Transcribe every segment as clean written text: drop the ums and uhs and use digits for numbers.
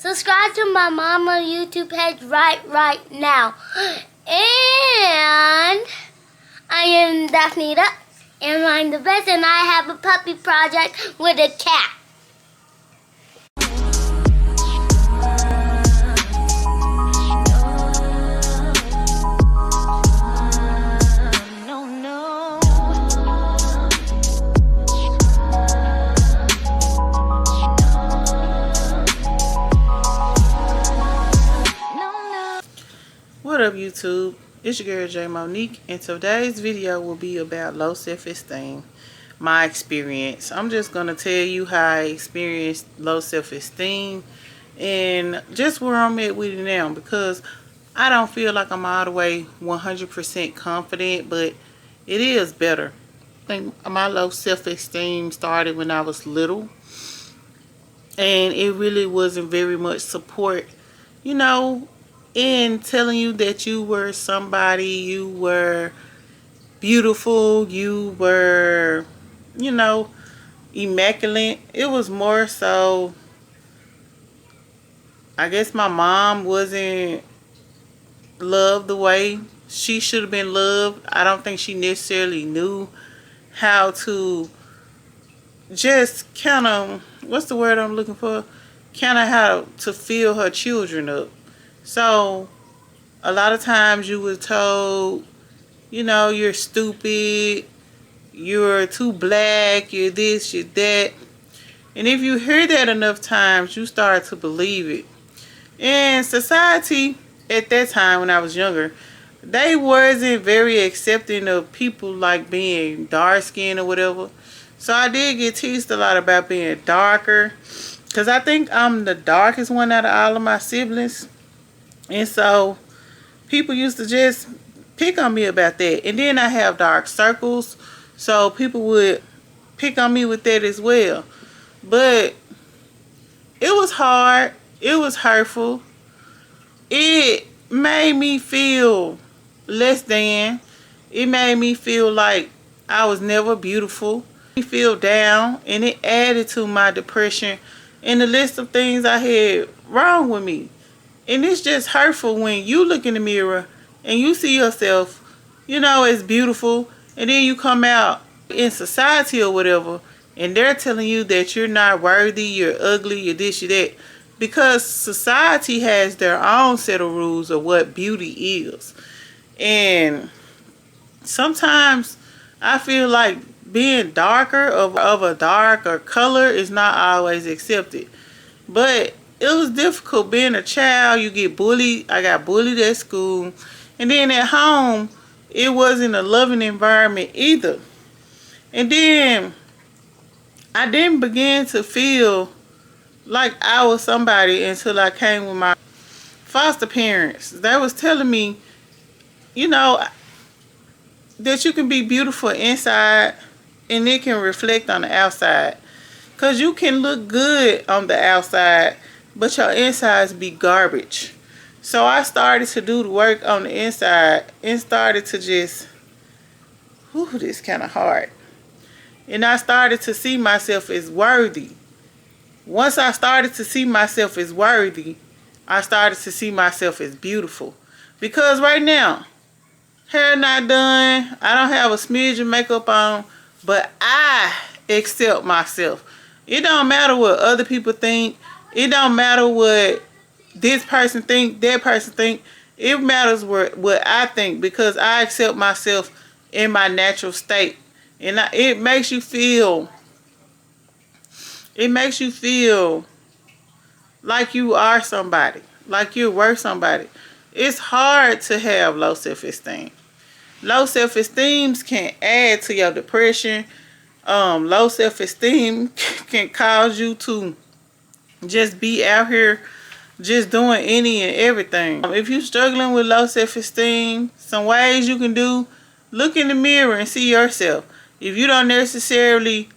Subscribe to my mama YouTube page right now. And I am Daphne and I'm the best, and I have a puppy project with a cat. What up, YouTube? It's your girl J Monique, and today's video will be about low self-esteem, my experience. I'm just gonna tell you how I experienced low self-esteem and just where I'm at with it now, because I don't feel like I'm all the way 100% confident, but it is better. I think my low self-esteem started when I was little, and it really wasn't very much support, you know, in telling you that you were somebody, you were beautiful, you were, you know, immaculate. It was more so, I guess my mom wasn't loved the way she should have been loved. I don't think she necessarily knew how to just kind of, what's the word I'm looking for? Kind of how to fill her children up. So, a lot of times you were told, you know, you're stupid, you're too black, you're this, you're that. And if you hear that enough times, you start to believe it. And society, at that time when I was younger, they wasn't very accepting of people like being dark-skinned or whatever. So I did get teased a lot about being darker, because I think I'm the darkest one out of all of my siblings. And so people used to just pick on me about that. And then I have dark circles, so people would pick on me with that as well. But it was hard. It was hurtful. It made me feel less than. It made me feel like I was never beautiful. It made me feel down, and it added to my depression and the list of things I had wrong with me. And it's just hurtful when you look in the mirror and you see yourself, you know, as beautiful, and then you come out in society or whatever, and they're telling you that you're not worthy, you're ugly, you're this, you're that. Because society has their own set of rules of what beauty is. And sometimes I feel like being darker of a darker color is not always accepted. But it was difficult being a child. You get bullied. I got bullied at school. And then at home, it wasn't a loving environment either. And then I didn't begin to feel like I was somebody until I came with my foster parents. They was telling me, you know, that you can be beautiful inside and it can reflect on the outside. Because you can look good on the outside, but your insides be garbage. So I started to do the work on the inside and started to just, this kind of hard. And I started to see myself as worthy. Once I started to see myself as worthy, I started to see myself as beautiful. Because right now, hair not done, I don't have a smidge of makeup on, but I accept myself. It don't matter what other people think. It don't matter what this person think, that person think. It matters what I think, because I accept myself in my natural state. And it makes you feel like you are somebody, like you're worth somebody. It's hard to have low self-esteem. Low self-esteem can add to your depression. Low self-esteem can cause you to just be out here just doing any and everything. If you're struggling with low self-esteem, some ways you can do: look in the mirror and see yourself. If you don't necessarily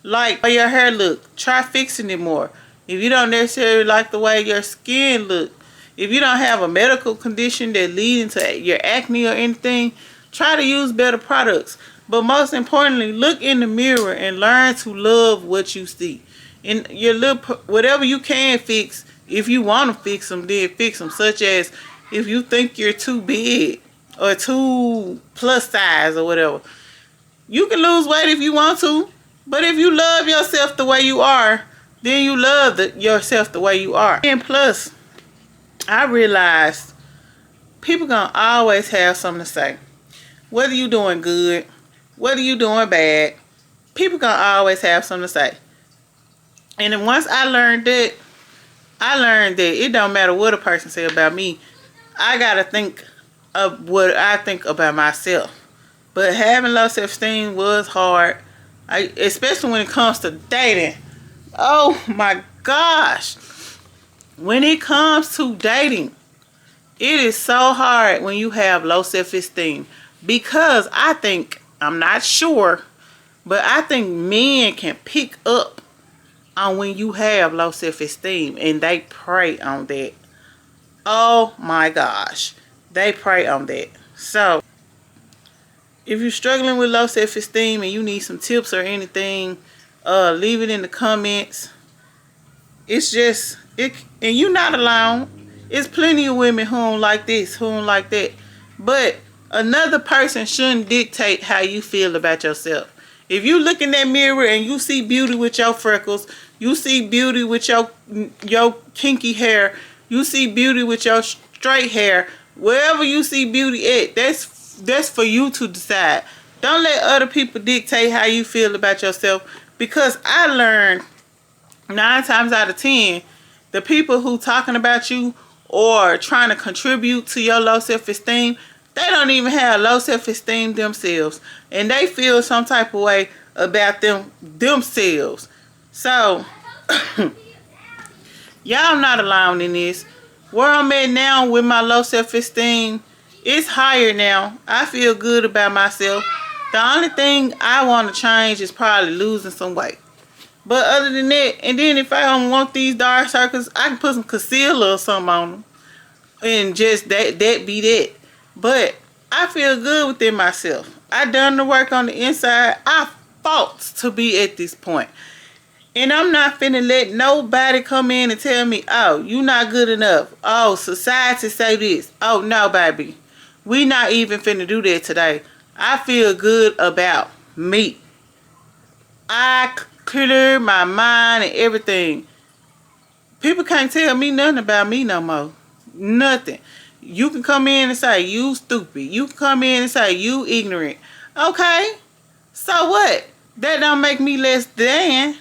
like the way your hair look, try fixing it more. If you don't necessarily like the way your skin look, if you don't have a medical condition that leads to your acne or anything, try to use better products. But most importantly, look in the mirror and learn to love what you see. And your little, whatever you can fix, If you want to fix them, then fix them. Such as if you think you're too big or too plus size or whatever. You can lose weight if you want to. But if you love yourself the way you are, then you love yourself the way you are. And plus, I realized people gonna always have something to say. Whether you doing good, whether you doing bad, people gonna always have something to say. And then once I learned that it don't matter what a person say about me. I gotta think of what I think about myself. But having low self-esteem was hard. Especially when it comes to dating. Oh my gosh. When it comes to dating, it is so hard when you have low self-esteem. Because I think, I'm not sure, but I think men can pick up on when you have low self-esteem. And they prey on that. Oh my gosh. They prey on that. So, if you're struggling with low self-esteem and you need some tips or anything, leave it in the comments. It's just, and you're not alone. It's plenty of women who don't like this, who don't like that. But another person shouldn't dictate how you feel about yourself. If you look in that mirror and you see beauty with your freckles, you see beauty with your kinky hair, you see beauty with your straight hair, wherever you see beauty at, that's for you to decide. Don't let other people dictate how you feel about yourself. Because I learned 9 times out of 10, the people who talking about you or trying to contribute to your low self-esteem, they don't even have low self-esteem themselves. And they feel some type of way about themselves. So, y'all not alone in this. Where I'm at now with my low self-esteem, it's higher now. I feel good about myself. The only thing I want to change is probably losing some weight. But other than that, and then if I don't want these dark circles, I can put some concealer or something on them. And just that be that. But I feel good within myself. I done the work on the inside. I fought to be at this point. And I'm not finna let nobody come in and tell me, oh, you not good enough. Oh, society say this. Oh, no, baby. We not even finna do that today. I feel good about me. I clear my mind and everything. People can't tell me nothing about me no more. Nothing. You can come in and say, you stupid. You can come in and say, you ignorant. Okay. So what? That don't make me less than.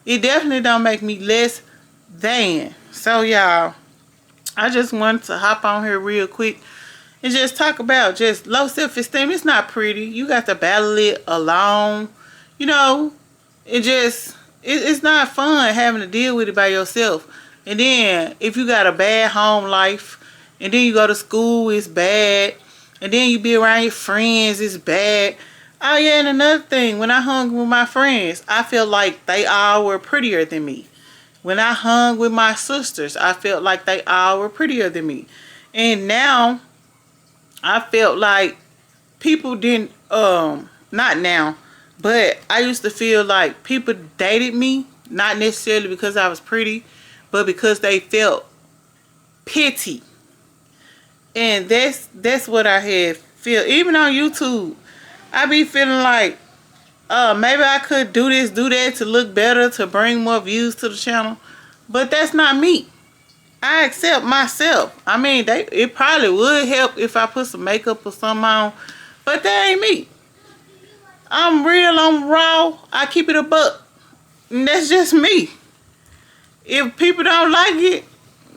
It definitely don't make me less than. So, y'all, I just wanted to hop on here real quick and just talk about just low self-esteem. It's not pretty. You got to battle it alone. You know, it's not fun having to deal with it by yourself. And then if you got a bad home life, and then you go to school, it's bad. And then you be around your friends, it's bad. Oh yeah, and another thing, when I hung with my friends, I felt like they all were prettier than me. When I hung with my sisters, I felt like they all were prettier than me. And now, I felt like people didn't, not now, but I used to feel like people dated me, not necessarily because I was pretty, but because they felt pity. And that's what I had feel. Even on YouTube, I be feeling like, maybe I could do this, do that to look better, to bring more views to the channel. But that's not me. I accept myself. I mean, it probably would help if I put some makeup or something on. But that ain't me. I'm real, I'm raw. I keep it a buck. And that's just me. If people don't like it,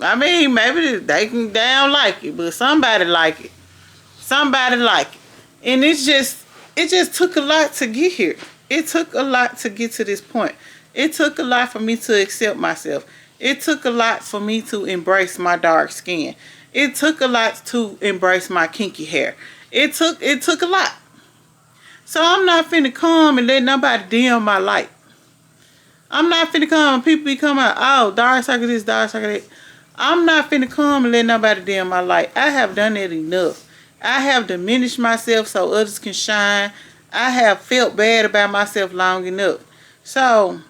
I mean, maybe they don't like it. But somebody like it. Somebody like it. And it just took a lot to get here. It took a lot to get to this point. It took a lot for me to accept myself. It took a lot for me to embrace my dark skin. It took a lot to embrace my kinky hair. It took a lot. So I'm not finna come and let nobody dim my light. I'm not finna come and people be coming out, oh, dark circle this, dark circle that. I'm not finna come and let nobody dim my light. I have done that enough. I have diminished myself so others can shine. I have felt bad about myself long enough. So,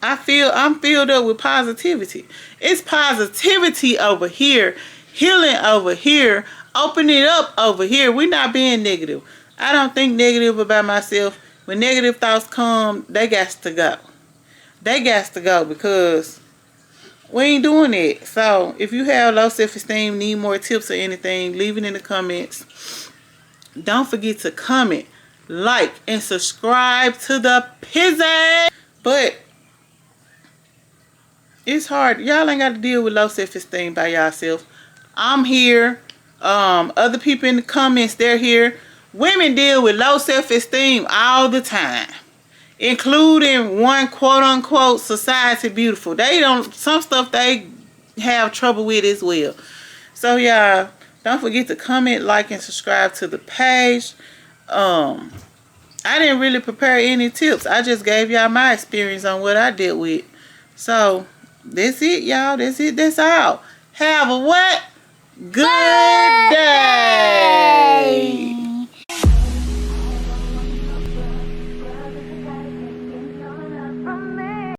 I'm filled up with positivity. It's positivity over here, healing over here, opening it up over here. We're not being negative. I don't think negative about myself. When negative thoughts come, they got to go. They got to go because we ain't doing it. So if you have low self-esteem, need more tips or anything, leave it in the comments. Don't forget to comment, like, and subscribe to the Pizza. But it's hard. Y'all ain't got to deal with low self-esteem by yourself. I'm here. Other people in the comments, they're here. Women deal with low self-esteem all the time, including one quote-unquote society beautiful. They don't, some stuff they have trouble with as well. So y'all, don't forget to comment, like, and subscribe to the page. I didn't really prepare any tips. I just gave y'all my experience on what I dealt with. So that's it, y'all. That's it. That's all. Have a what? Good day.